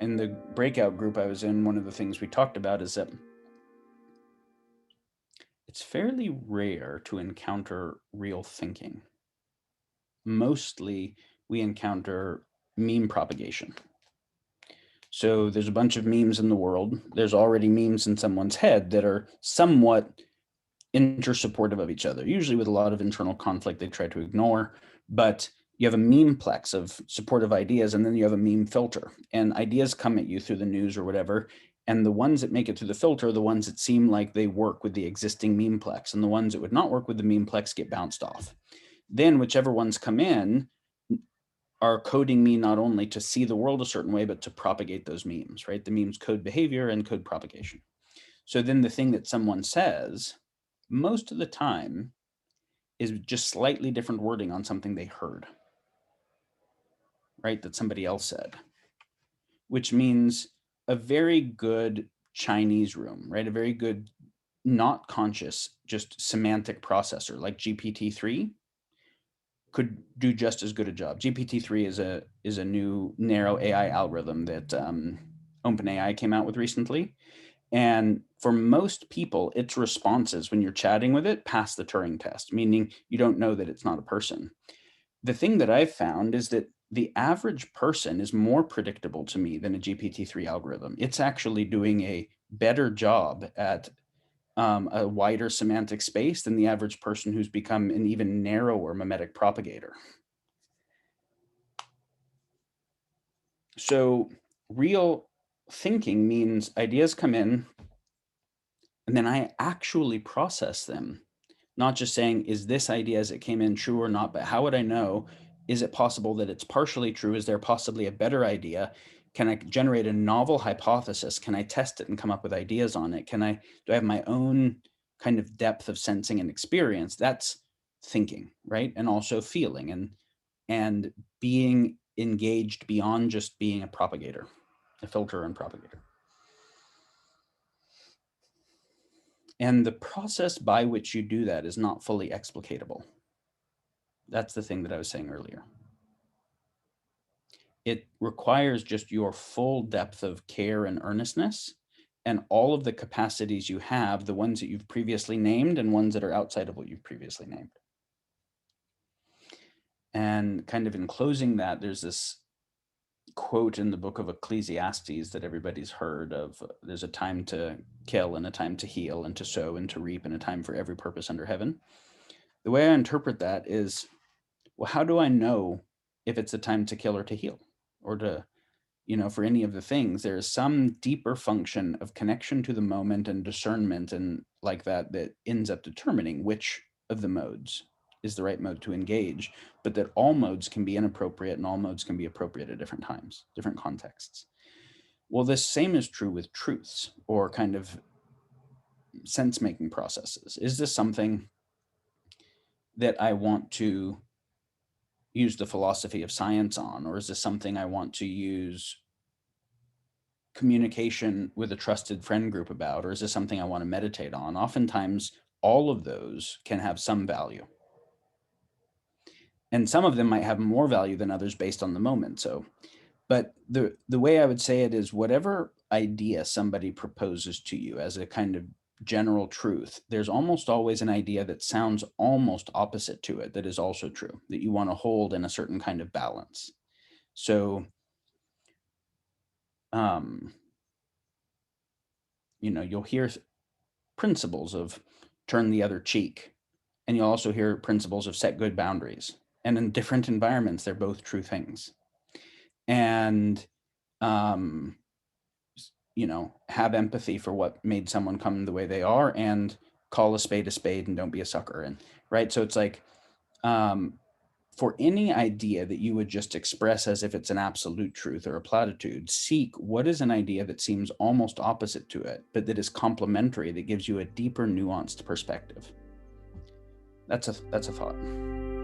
in the breakout group I was in, one of the things we talked about is that it's fairly rare to encounter real thinking. Mostly we encounter meme propagation. So there's a bunch of memes in the world. There's already memes in someone's head that are somewhat intersupportive of each other, usually with a lot of internal conflict they try to ignore. But you have a memeplex of supportive ideas, and then you have a meme filter, and ideas come at you through the news or whatever. And the ones that make it through the filter are the ones that seem like they work with the existing memeplex, and the ones that would not work with the memeplex get bounced off. Then whichever ones come in are coding me not only to see the world a certain way, but to propagate those memes, right? The memes code behavior and code propagation. So then the thing that someone says most of the time is just slightly different wording on something they heard, right? That somebody else said, which means a very good Chinese room, right? A very good, not conscious, just semantic processor like GPT-3 could do just as good a job. GPT-3 is a new narrow AI algorithm that OpenAI came out with recently. And for most people, its responses when you're chatting with it pass the Turing test, meaning you don't know that it's not a person. The thing that I've found is that the average person is more predictable to me than a GPT-3 algorithm. It's actually doing a better job at a wider semantic space than the average person who's become an even narrower memetic propagator. So real thinking means ideas come in and then I actually process them, not just saying, is this idea as it came in true or not, but how would I know? Is it possible that it's partially true? Is there possibly a better idea? Can I generate a novel hypothesis? Can I test it and come up with ideas on it? Do I have my own kind of depth of sensing and experience? That's thinking, right? And also feeling and being engaged beyond just being a propagator, a filter and propagator. And the process by which you do that is not fully explicatable. That's the thing that I was saying earlier. It requires just your full depth of care and earnestness and all of the capacities you have, the ones that you've previously named and ones that are outside of what you've previously named. And kind of in closing that, there's this quote in the book of Ecclesiastes that everybody's heard of. There's a time to kill and a time to heal and to sow and to reap and a time for every purpose under heaven. The way I interpret that is, well, how do I know if it's a time to kill or to heal or to, for any of the things? There is some deeper function of connection to the moment and discernment and like that ends up determining which of the modes is the right mode to engage, but that all modes can be inappropriate and all modes can be appropriate at different times, different contexts. Well, this same is true with truths or kind of sense making processes. Is this something that I want to use the philosophy of science on, or is this something I want to use communication with a trusted friend group about, or is this something I want to meditate on? Oftentimes, all of those can have some value. And some of them might have more value than others based on the moment. So, but the way I would say it is whatever idea somebody proposes to you as a kind of general truth, there's almost always an idea that sounds almost opposite to it that is also true, that you want to hold in a certain kind of balance. So, um, you'll hear principles of turn the other cheek, and you'll also hear principles of set good boundaries. And in different environments, they're both true things. And, um, have empathy for what made someone come the way they are and call a spade and don't be a sucker. And right. So it's like, for any idea that you would just express as if it's an absolute truth or a platitude, seek what is an idea that seems almost opposite to it, but that is complementary, that gives you a deeper, nuanced perspective. That's a thought.